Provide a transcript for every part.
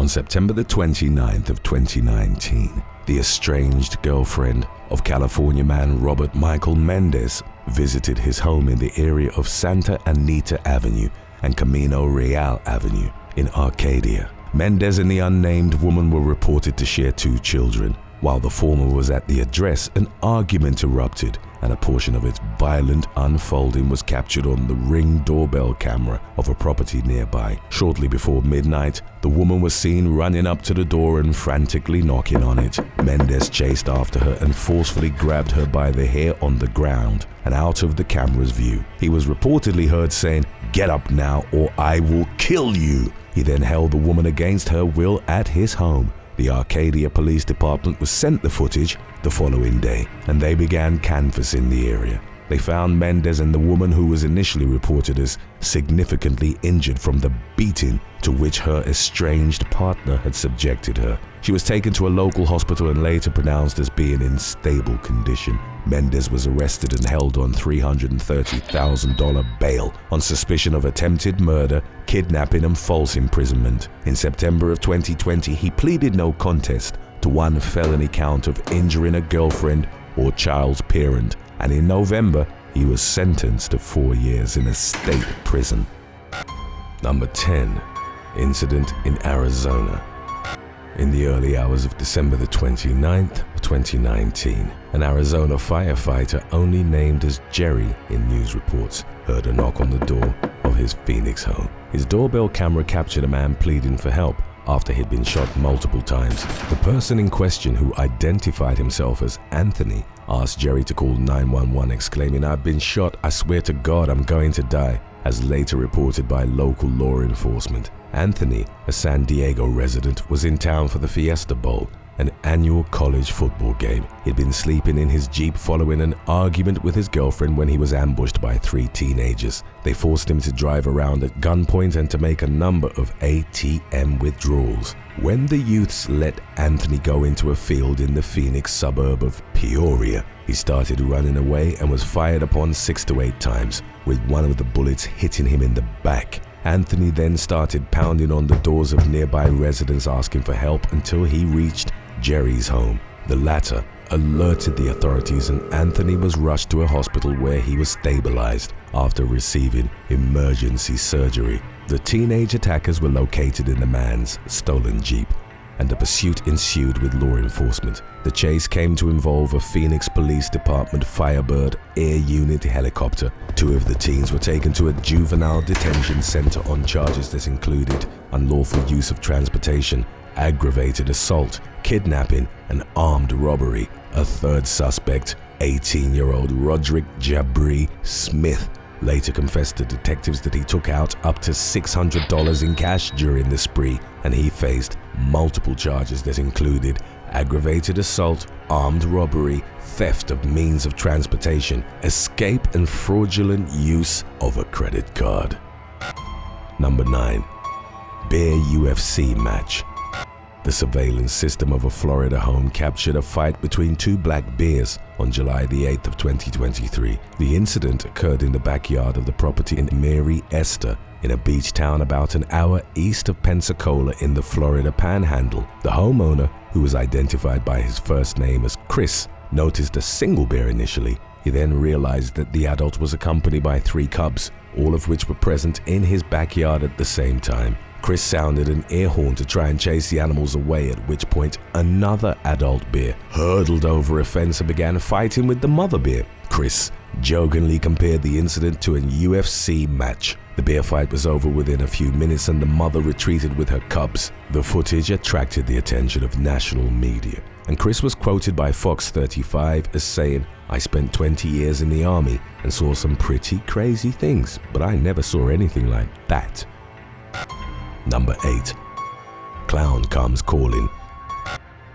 On September the 29th of 2019, the estranged girlfriend of California man Robert Michael Mendez visited his home in the area of Santa Anita Avenue and Camino Real Avenue in Arcadia. Mendez and the unnamed woman were reported to share 2 children. While the former was at the address, an argument erupted, and a portion of its violent unfolding was captured on the Ring doorbell camera of a property nearby. Shortly before midnight, the woman was seen running up to the door and frantically knocking on it. Mendez chased after her and forcefully grabbed her by the hair on the ground and out of the camera's view. He was reportedly heard saying, "Get up now or I will kill you." He then held the woman against her will at his home. The Arcadia Police Department was sent the footage the following day, and they began canvassing the area. They found Mendez and the woman, who was initially reported as significantly injured from the beating to which her estranged partner had subjected her. She was taken to a local hospital and later pronounced as being in stable condition. Mendez was arrested and held on $330,000 bail on suspicion of attempted murder, kidnapping and false imprisonment. In September of 2020, he pleaded no contest to 1 felony count of injuring a girlfriend or child's parent, and in November, he was sentenced to 4 years in a state prison. Number 10. Incident in Arizona. In the early hours of December the 29th of 2019, an Arizona firefighter only named as Jerry in news reports heard a knock on the door of his Phoenix home. His doorbell camera captured a man pleading for help after he'd been shot multiple times. The person in question, who identified himself as Anthony, asked Jerry to call 911, exclaiming, "I've been shot, I swear to God I'm going to die," as later reported by local law enforcement. Anthony, a San Diego resident, was in town for the Fiesta Bowl, an annual college football game. He'd been sleeping in his Jeep following an argument with his girlfriend when he was ambushed by 3 teenagers. They forced him to drive around at gunpoint and to make a number of ATM withdrawals. When the youths let Anthony go into a field in the Phoenix suburb of Peoria, he started running away and was fired upon 6 to 8 times, with one of the bullets hitting him in the back. Anthony then started pounding on the doors of nearby residents asking for help until he reached Jerry's home. The latter alerted the authorities, and Anthony was rushed to a hospital where he was stabilized after receiving emergency surgery. The teenage attackers were located in the man's stolen Jeep, and a pursuit ensued with law enforcement. The chase came to involve a Phoenix Police Department Firebird Air Unit helicopter. 2 of the teens were taken to a juvenile detention center on charges that included unlawful use of transportation, aggravated assault, kidnapping, and armed robbery. A third suspect, 18-year-old Roderick Jabri Smith, later confessed to detectives that he took out up to $600 in cash during the spree, and he faced multiple charges that included aggravated assault, armed robbery, theft of means of transportation, escape, and fraudulent use of a credit card. Number 9. Bear UFC match. The surveillance system of a Florida home captured a fight between 2 black bears on July the 8th of 2023. The incident occurred in the backyard of the property in Mary Esther, in a beach town about an hour east of Pensacola in the Florida Panhandle. The homeowner, who was identified by his first name as Chris, noticed a single bear initially. He then realized that the adult was accompanied by 3 cubs, all of which were present in his backyard at the same time. Chris sounded an air horn to try and chase the animals away, at which point another adult bear hurdled over a fence and began fighting with the mother bear. Chris jokingly compared the incident to a UFC match. The bear fight was over within a few minutes and the mother retreated with her cubs. The footage attracted the attention of national media, and Chris was quoted by Fox 35 as saying, "I spent 20 years in the army and saw some pretty crazy things, but I never saw anything like that." Number 8. Clown Comes Calling.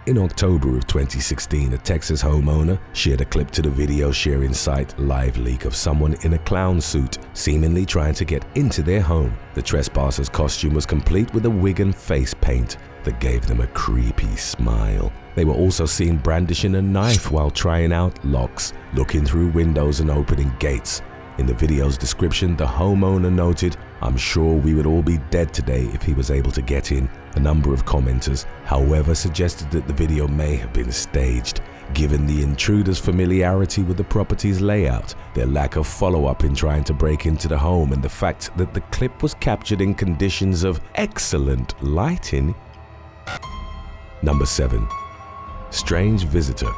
In October of 2016, a Texas homeowner shared a clip to the video sharing site LiveLeak of someone in a clown suit seemingly trying to get into their home. The trespasser's costume was complete with a wig and face paint that gave them a creepy smile. They were also seen brandishing a knife while trying out locks, looking through windows and opening gates. In the video's description, the homeowner noted, "I'm sure we would all be dead today if he was able to get in. A number of commenters, however, suggested that the video may have been staged, given the intruder's familiarity with the property's layout, their lack of follow-up in trying to break into the home, and the fact that the clip was captured in conditions of excellent lighting. Number 7. Strange visitor.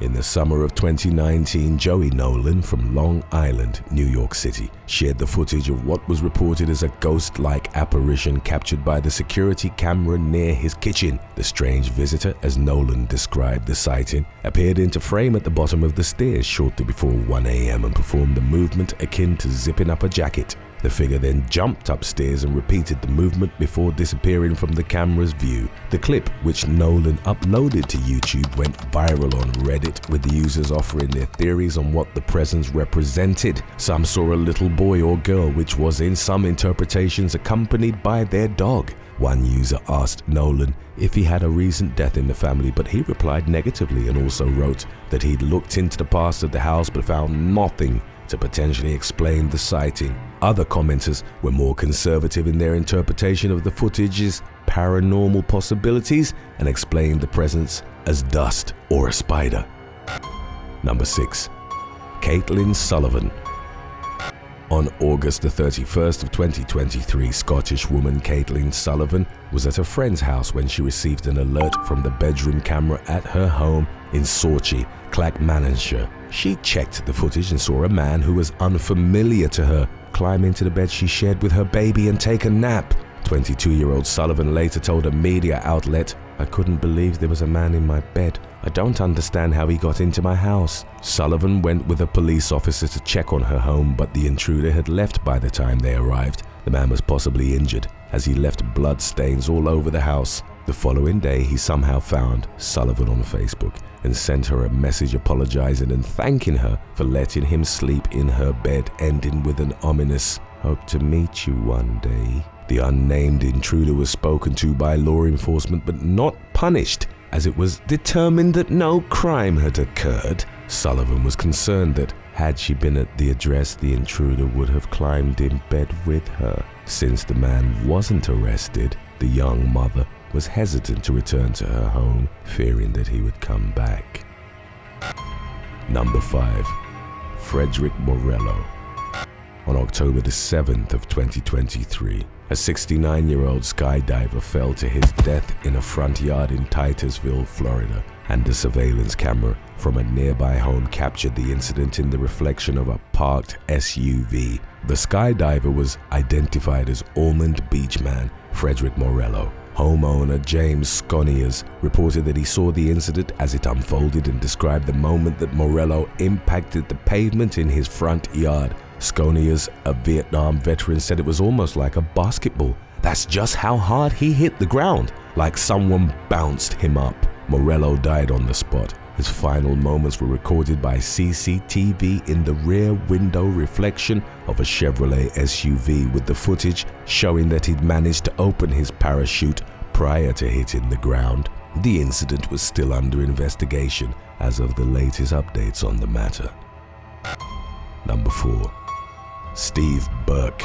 In the summer of 2019, Joey Nolan from Long Island, New York City, shared the footage of what was reported as a ghost-like apparition captured by the security camera near his kitchen. The strange visitor, as Nolan described the sighting, appeared into frame at the bottom of the stairs shortly before 1 a.m. and performed a movement akin to zipping up a jacket. The figure then jumped upstairs and repeated the movement before disappearing from the camera's view. The clip, which Nolan uploaded to YouTube, went viral on Reddit, with the users offering their theories on what the presence represented. Some saw a little boy or girl, which was in some interpretations accompanied by their dog. One user asked Nolan if he had a recent death in the family, but he replied negatively and also wrote that he'd looked into the past of the house but found nothing to potentially explain the sighting. Other commenters were more conservative in their interpretation of the footage's paranormal possibilities and explained the presence as dust or a spider. Number 6. Caitlin Sullivan. On August the 31st of 2023, Scottish woman Caitlin Sullivan was at a friend's house when she received an alert from the bedroom camera at her home in Sorchie, Clackmannanshire. She checked the footage and saw a man who was unfamiliar to her climb into the bed she shared with her baby and take a nap. 22-year-old Sullivan later told a media outlet, "I couldn't believe there was a man in my bed. I don't understand how he got into my house." Sullivan went with a police officer to check on her home, but the intruder had left by the time they arrived. The man was possibly injured, as he left blood stains all over the house. The following day, he somehow found Sullivan on Facebook and sent her a message apologizing and thanking her for letting him sleep in her bed, ending with an ominous, "Hope to meet you one day." The unnamed intruder was spoken to by law enforcement but not punished, as it was determined that no crime had occurred. Sullivan was concerned that had she been at the address, the intruder would have climbed in bed with her. Since the man wasn't arrested, the young mother was hesitant to return to her home, fearing that he would come back. Number 5. Frederick Morello. On October the 7th of 2023, a 69-year-old skydiver fell to his death in a front yard in Titusville, Florida, and a surveillance camera from a nearby home captured the incident in the reflection of a parked SUV. The skydiver was identified as Almond Beach man Frederick Morello. Homeowner James Sconiers reported that he saw the incident as it unfolded and described the moment that Morello impacted the pavement in his front yard. Sconiers, a Vietnam veteran, said it was almost like a basketball. That's just how hard he hit the ground, like someone bounced him up. Morello died on the spot. His final moments were recorded by CCTV in the rear window reflection of a Chevrolet SUV, with the footage showing that he'd managed to open his parachute prior to hitting the ground. The incident was still under investigation as of the latest updates on the matter. Number 4. Steve Burke.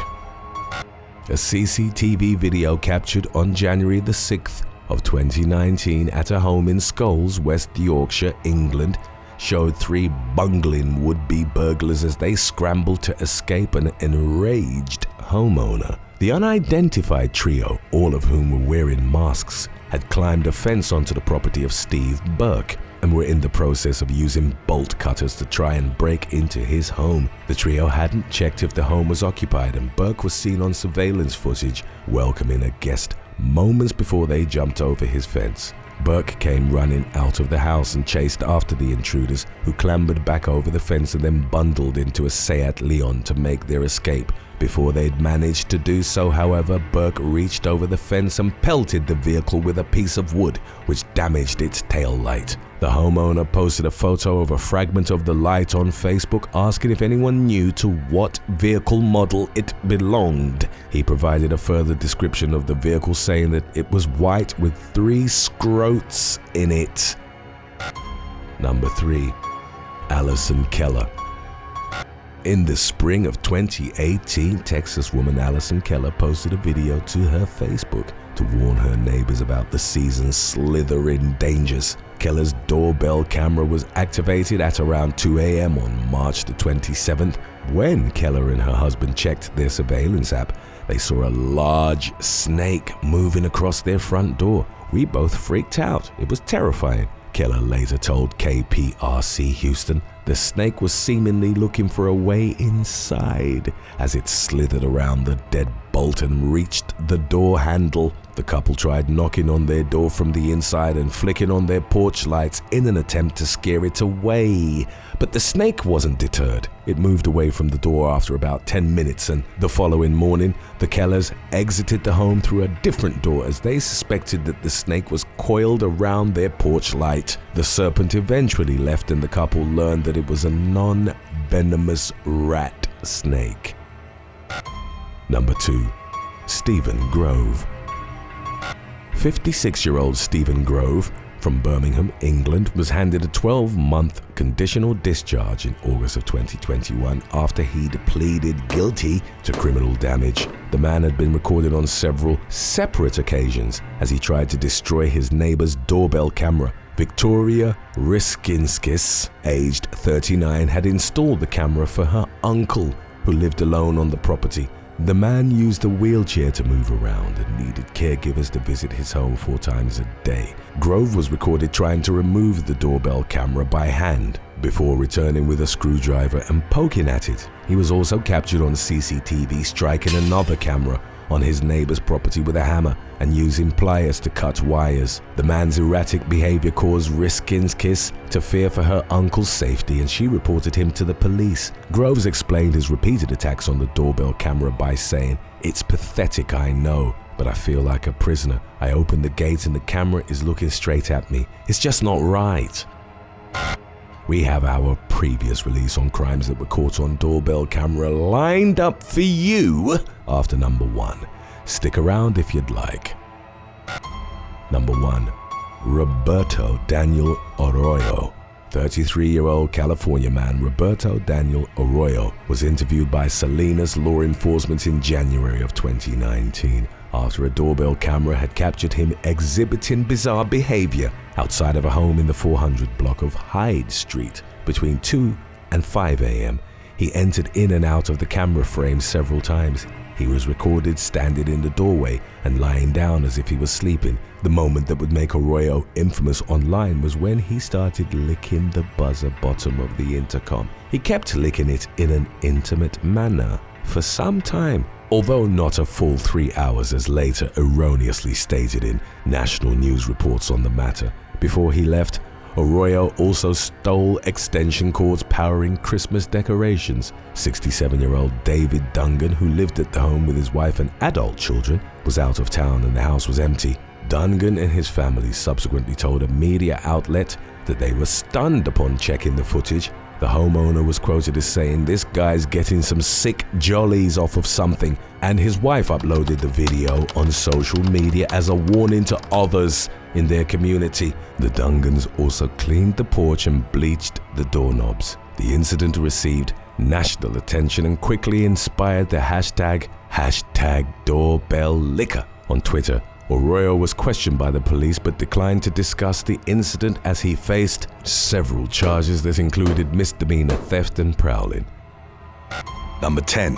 A CCTV video captured on January the 6th of 2019 at a home in Scholes, West Yorkshire, England, showed 3 bungling would-be burglars as they scrambled to escape an enraged homeowner. The unidentified trio, all of whom were wearing masks, had climbed a fence onto the property of Steve Burke and were in the process of using bolt cutters to try and break into his home. The trio hadn't checked if the home was occupied, and Burke was seen on surveillance footage welcoming a guest moments before they jumped over his fence. Burke came running out of the house and chased after the intruders, who clambered back over the fence and then bundled into a Seat Leon to make their escape. Before they'd managed to do so, however, Burke reached over the fence and pelted the vehicle with a piece of wood, which damaged its tail light. The homeowner posted a photo of a fragment of the light on Facebook, asking if anyone knew to what vehicle model it belonged. He provided a further description of the vehicle, saying that it was white with 3 scrotes in it. Number 3. Allison Keller. In the spring of 2018, Texas woman Allison Keller posted a video to her Facebook to warn her neighbors about the season's slithering dangers. Keller's doorbell camera was activated at around 2 a.m. on March the 27th. When Keller and her husband checked their surveillance app, they saw a large snake moving across their front door. We both freaked out. It was terrifying. Keller later told KPRC Houston the snake was seemingly looking for a way inside. As it slithered around the deadbolt and reached the door handle, the couple tried knocking on their door from the inside and flicking on their porch lights in an attempt to scare it away. But the snake wasn't deterred. It moved away from the door after about 10 minutes, and the following morning, the Kellers exited the home through a different door as they suspected that the snake was coiled around their porch light. The serpent eventually left, and the couple learned that it was a non-venomous rat snake. Number 2. Stephen Grove. 56-year-old Stephen Grove from Birmingham, England, was handed a 12-month conditional discharge in August of 2021 after he'd pleaded guilty to criminal damage. The man had been recorded on several separate occasions as he tried to destroy his neighbor's doorbell camera. Victoria Riskinskis, aged 39, had installed the camera for her uncle, who lived alone on the property. The man used a wheelchair to move around and needed caregivers to visit his home 4 times a day. Grove was recorded trying to remove the doorbell camera by hand before returning with a screwdriver and poking at it. He was also captured on CCTV striking another camera on his neighbor's property with a hammer and using pliers to cut wires. The man's erratic behavior caused Riskinskis to fear for her uncle's safety, and she reported him to the police. Groves explained his repeated attacks on the doorbell camera by saying, "It's pathetic, I know, but I feel like a prisoner. I open the gate and the camera is looking straight at me. It's just not right." We have our previous release on crimes that were caught on doorbell camera lined up for you after number 1. Stick around if you'd like. Number 1. Roberto Daniel Arroyo. 33-year-old California man Roberto Daniel Arroyo was interviewed by Salinas law enforcement in January of 2019 after a doorbell camera had captured him exhibiting bizarre behavior outside of a home in the 400 block of Hyde Street between 2 and 5 a.m. He entered in and out of the camera frame several times. He was recorded standing in the doorway and lying down as if he was sleeping. The moment that would make Arroyo infamous online was when he started licking the buzzer bottom of the intercom. He kept licking it in an intimate manner for some time, although not a full 3 hours as later erroneously stated in national news reports on the matter. Before he left, Arroyo also stole extension cords powering Christmas decorations. 67-year-old David Dungan, who lived at the home with his wife and adult children, was out of town and the house was empty. Dungan and his family subsequently told a media outlet that they were stunned upon checking the footage. The homeowner was quoted as saying, "This guy's getting some sick jollies off of something," and his wife uploaded the video on social media as a warning to others in their community. The Dungans also cleaned the porch and bleached the doorknobs. The incident received national attention and quickly inspired the hashtag #doorbelllicker on Twitter. Arroyo was questioned by the police but declined to discuss the incident as he faced several charges that included misdemeanor theft and prowling. Number 10.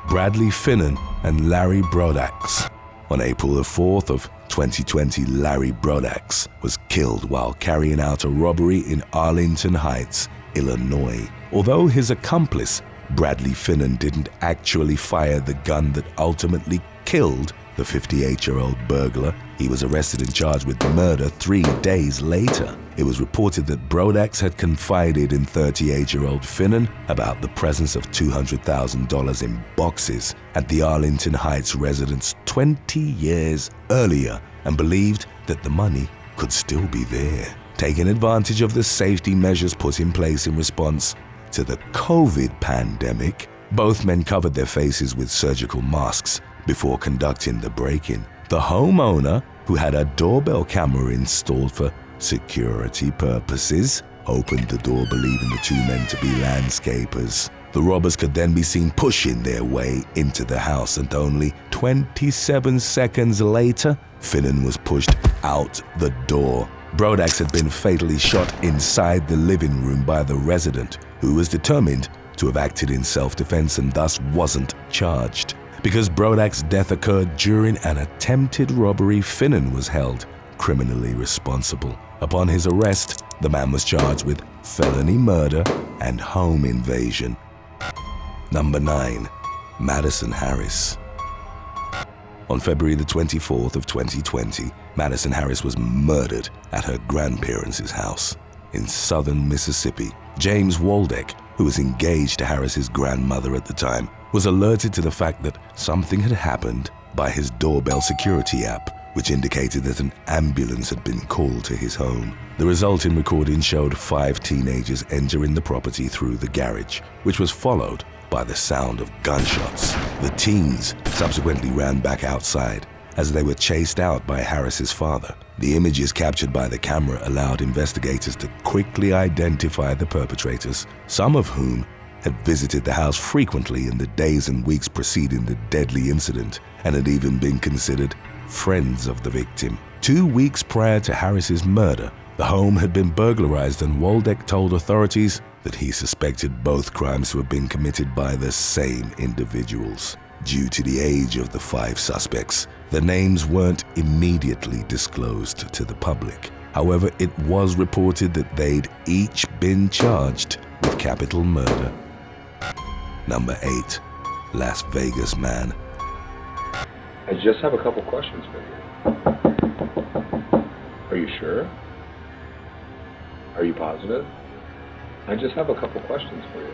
Bradley Finnan and Larry Brodax. On April the 4th of 2020, Larry Brodax was killed while carrying out a robbery in Arlington Heights, Illinois. Although his accomplice, Bradley Finnan, didn't actually fire the gun that ultimately killed the 58-year-old burglar, he was arrested and charged with murder 3 days later. It was reported that Brodax had confided in 38-year-old Finnan about the presence of $200,000 in boxes at the Arlington Heights residence 20 years earlier and believed that the money could still be there. Taking advantage of the safety measures put in place in response to the COVID pandemic, both men covered their faces with surgical masks before conducting the break-in. The homeowner, who had a doorbell camera installed for security purposes, opened the door believing the 2 men to be landscapers. The robbers could then be seen pushing their way into the house, and only 27 seconds later, Finnan was pushed out the door. Brodax had been fatally shot inside the living room by the resident, who was determined to have acted in self-defense and thus wasn't charged. Because Brodax's death occurred during an attempted robbery, Finnan was held criminally responsible. Upon his arrest, the man was charged with felony murder and home invasion. Number 9. Madison Harris. On February the 24th of 2020, Madison Harris was murdered at her grandparents' house in southern Mississippi. James Waldeck, who was engaged to Harris's grandmother at the time, was alerted to the fact that something had happened by his doorbell security app, which indicated that an ambulance had been called to his home. The resulting recording showed 5 teenagers entering the property through the garage, which was followed by the sound of gunshots. The teens subsequently ran back outside as they were chased out by Harris's father. The images captured by the camera allowed investigators to quickly identify the perpetrators, some of whom had visited the house frequently in the days and weeks preceding the deadly incident and had even been considered friends of the victim. 2 weeks prior to Harris's murder, the home had been burglarized, and Waldeck told authorities that he suspected both crimes to have been committed by the same individuals. Due to the age of the 5 suspects, their names weren't immediately disclosed to the public. However, it was reported that they'd each been charged with capital murder. Number 8. Las Vegas Man. I just have a couple questions for you. Are you sure? Are you positive? I just have a couple questions for you.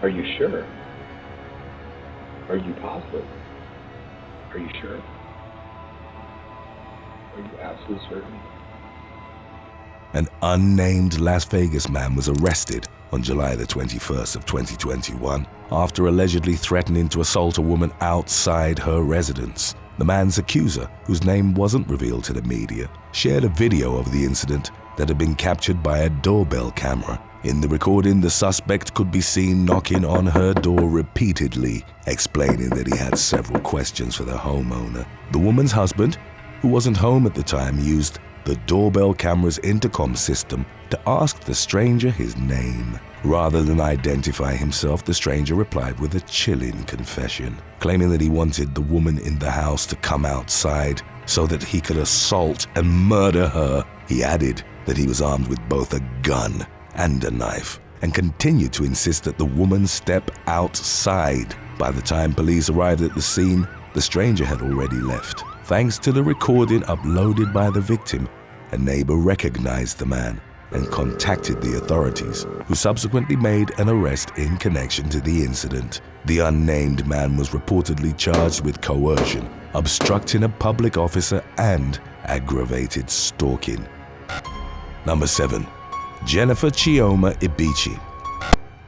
Are you sure? Are you positive? Are you sure? Are you absolutely certain? An unnamed Las Vegas man was arrested on July the 21st of 2021 after allegedly threatening to assault a woman outside her residence. The man's accuser, whose name wasn't revealed to the media, shared a video of the incident that had been captured by a doorbell camera. In the recording, the suspect could be seen knocking on her door repeatedly, explaining that he had several questions for the homeowner. The woman's husband, who wasn't home at the time, used the doorbell camera's intercom system to ask the stranger his name. Rather than identify himself, the stranger replied with a chilling confession, claiming that he wanted the woman in the house to come outside so that he could assault and murder her. He added that he was armed with both a gun and a knife, and continued to insist that the woman step outside. By the time police arrived at the scene, the stranger had already left. Thanks to the recording uploaded by the victim, a neighbor recognized the man and contacted the authorities, who subsequently made an arrest in connection to the incident. The unnamed man was reportedly charged with coercion, obstructing a public officer, and aggravated stalking. Number 7. Jennifer Chioma Ibichi.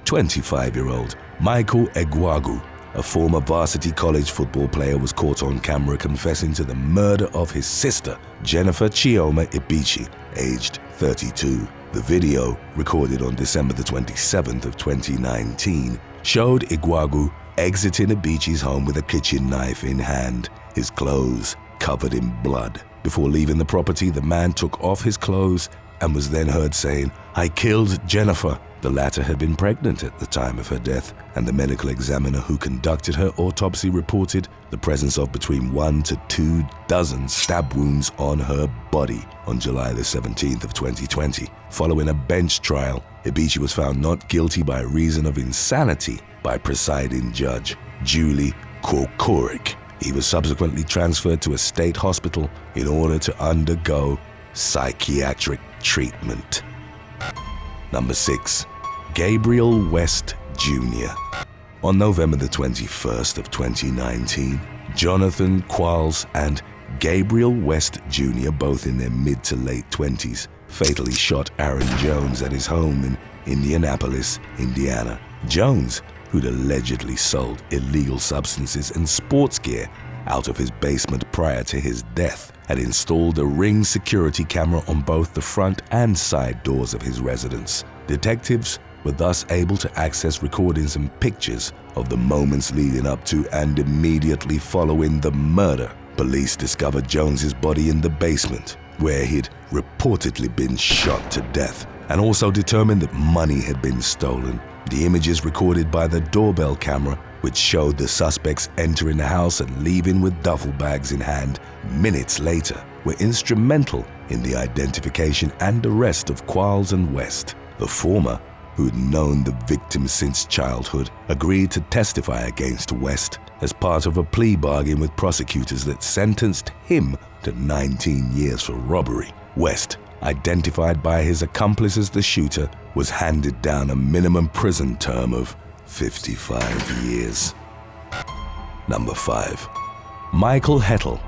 25-year-old Michael Egwagu, a former varsity college football player, was caught on camera confessing to the murder of his sister, Jennifer Chioma Ibichi, aged 32. The video, recorded on December the 27th of 2019, showed Egwagu exiting Ibichi's home with a kitchen knife in hand, his clothes covered in blood. Before leaving the property, the man took off his clothes and was then heard saying, "I killed Jennifer." The latter had been pregnant at the time of her death, and the medical examiner who conducted her autopsy reported the presence of between 1 to 2 dozen stab wounds on her body on July the 17th of 2020. Following a bench trial, Ibichi was found not guilty by reason of insanity by presiding judge Julie Kokorik. He was subsequently transferred to a state hospital in order to undergo psychiatric treatment. Number 6. Gabriel West Jr. On November the 21st of 2019, Jonathan Qualls and Gabriel West Jr., both in their mid to late 20s, fatally shot Aaron Jones at his home in Indianapolis, Indiana. Jones, who'd allegedly sold illegal substances and sports gear out of his basement prior to his death, had installed a Ring security camera on both the front and side doors of his residence. Detectives were thus able to access recordings and pictures of the moments leading up to and immediately following the murder. Police discovered Jones's body in the basement, where he'd reportedly been shot to death, and also determined that money had been stolen. The images recorded by the doorbell camera, which showed the suspects entering the house and leaving with duffel bags in hand minutes later, were instrumental in the identification and arrest of Quarles and West. The former, who had known the victim since childhood, agreed to testify against West as part of a plea bargain with prosecutors that sentenced him to 19 years for robbery. West, identified by his accomplice as the shooter, was handed down a minimum prison term of 55 years. Number 5. Michael Hettle.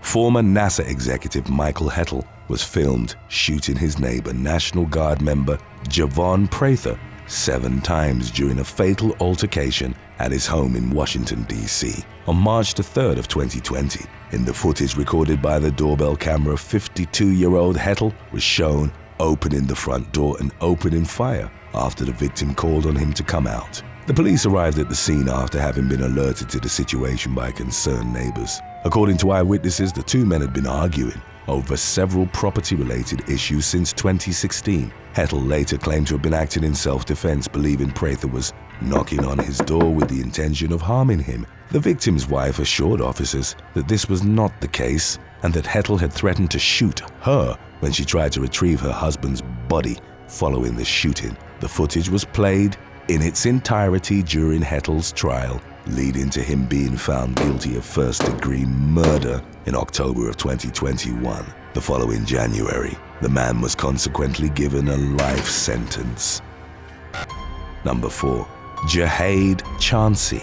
Former NASA executive Michael Hettle was filmed shooting his neighbor, National Guard member Javon Prather, 7 times during a fatal altercation at his home in Washington, D.C. on March 3rd of 2020. In the footage recorded by the doorbell camera, 52-year-old Hettle was shown opening the front door and opening fire after the victim called on him to come out. The police arrived at the scene after having been alerted to the situation by concerned neighbors. According to eyewitnesses, the two men had been arguing over several property-related issues since 2016. Hettle later claimed to have been acting in self-defense, believing Prather was knocking on his door with the intention of harming him. The victim's wife assured officers that this was not the case and that Hettle had threatened to shoot her when she tried to retrieve her husband's body following the shooting. The footage was played in its entirety during Hettle's trial, leading to him being found guilty of first-degree murder in October of 2021. The following January, the man was consequently given a life sentence. Number 4. Jahade Chauncey.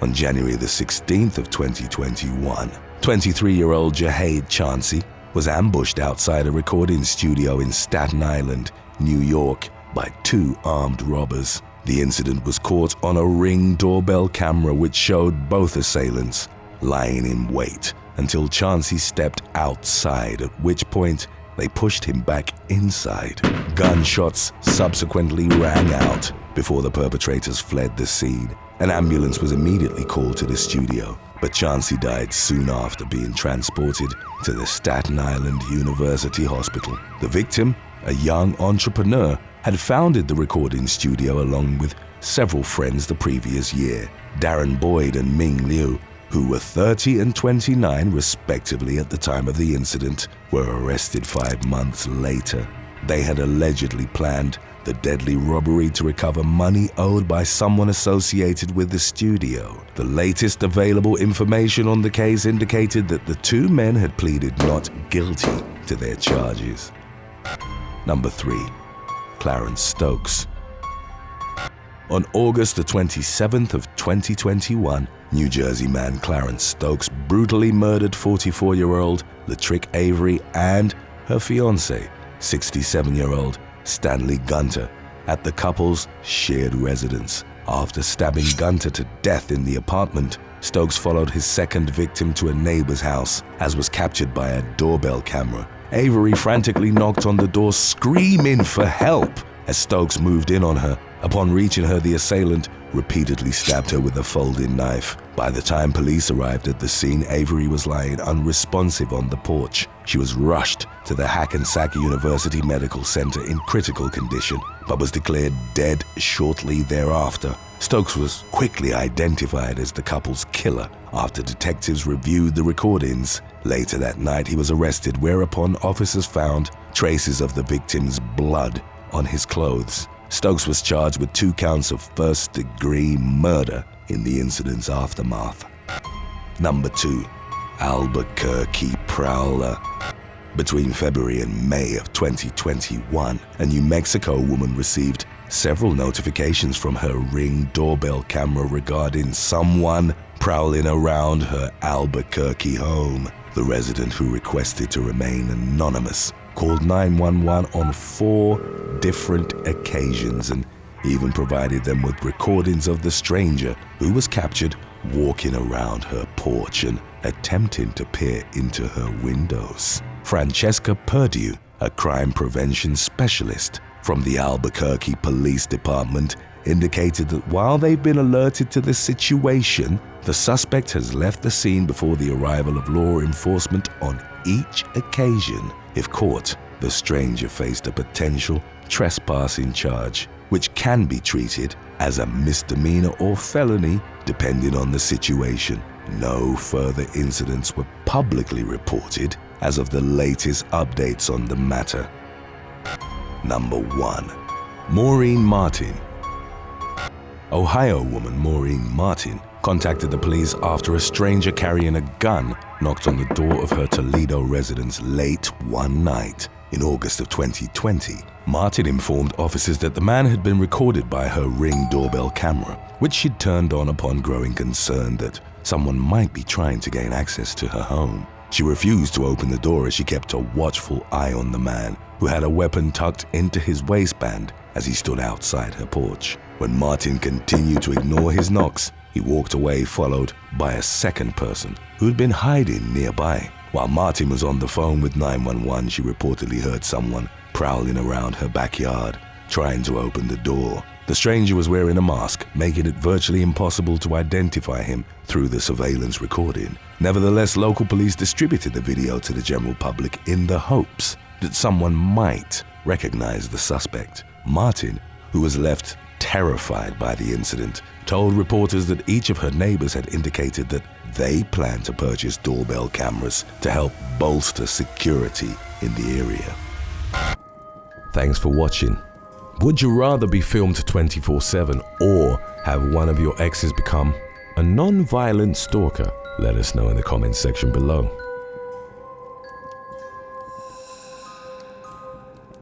On January the 16th of 2021, 23-year-old Jahade Chauncey was ambushed outside a recording studio in Staten Island, New York, by 2 armed robbers. The incident was caught on a Ring doorbell camera which showed both assailants lying in wait until Chauncey stepped outside, at which point they pushed him back inside. Gunshots subsequently rang out before the perpetrators fled the scene. An ambulance was immediately called to the studio, but Chauncey died soon after being transported to the Staten Island University Hospital. The victim, a young entrepreneur, had founded the recording studio along with several friends the previous year. Darren Boyd and Ming Liu, who were 30 and 29 respectively at the time of the incident, were arrested 5 months later. They had allegedly planned the deadly robbery to recover money owed by someone associated with the studio. The latest available information on the case indicated that the 2 men had pleaded not guilty to their charges. Number 3. Clarence Stokes. On August the 27th of 2021, New Jersey man Clarence Stokes brutally murdered 44-year-old Latrick Avery and her fiancé, 67-year-old Stanley Gunter, at the couple's shared residence. After stabbing Gunter to death in the apartment, Stokes followed his second victim to a neighbor's house, as was captured by a doorbell camera. Avery frantically knocked on the door, screaming for help as Stokes moved in on her. Upon reaching her, the assailant repeatedly stabbed her with a folding knife. By the time police arrived at the scene, Avery was lying unresponsive on the porch. She was rushed to the Hackensack University Medical Center in critical condition, but was declared dead shortly thereafter. Stokes was quickly identified as the couple's killer after detectives reviewed the recordings. Later that night, he was arrested, whereupon officers found traces of the victim's blood on his clothes. Stokes was charged with 2 counts of first-degree murder in the incident's aftermath. Number 2. Albuquerque Prowler. Between February and May of 2021, a New Mexico woman received several notifications from her Ring doorbell camera regarding someone prowling around her Albuquerque home. The resident, who requested to remain anonymous, called 911 on 4 different occasions and even provided them with recordings of the stranger who was captured walking around her porch and attempting to peer into her windows. Francesca Perdue, a crime prevention specialist from the Albuquerque Police Department, indicated that while they've been alerted to the situation, the suspect has left the scene before the arrival of law enforcement on each occasion. If caught, the stranger faced a potential trespassing charge, which can be treated as a misdemeanor or felony depending on the situation. No further incidents were publicly reported as of the latest updates on the matter. Number 1. Maureen Martin. Ohio woman Maureen Martin contacted the police after a stranger carrying a gun knocked on the door of her Toledo residence late one night in August of 2020. Martin informed officers that the man had been recorded by her Ring doorbell camera, which she'd turned on upon growing concerned that someone might be trying to gain access to her home. She refused to open the door as she kept a watchful eye on the man, who had a weapon tucked into his waistband as he stood outside her porch. When Martin continued to ignore his knocks, he walked away, followed by a second person who had been hiding nearby. While Martin was on the phone with 911, she reportedly heard someone prowling around her backyard, trying to open the door. The stranger was wearing a mask, making it virtually impossible to identify him through the surveillance recording. Nevertheless, local police distributed the video to the general public in the hopes that someone might recognize the suspect. Martin, who was left terrified by the incident, told reporters that each of her neighbors had indicated that they planned to purchase doorbell cameras to help bolster security in the area. Thanks for watching. Would you rather be filmed 24/7 or have one of your exes become a non-violent stalker? Let us know in the comments section below.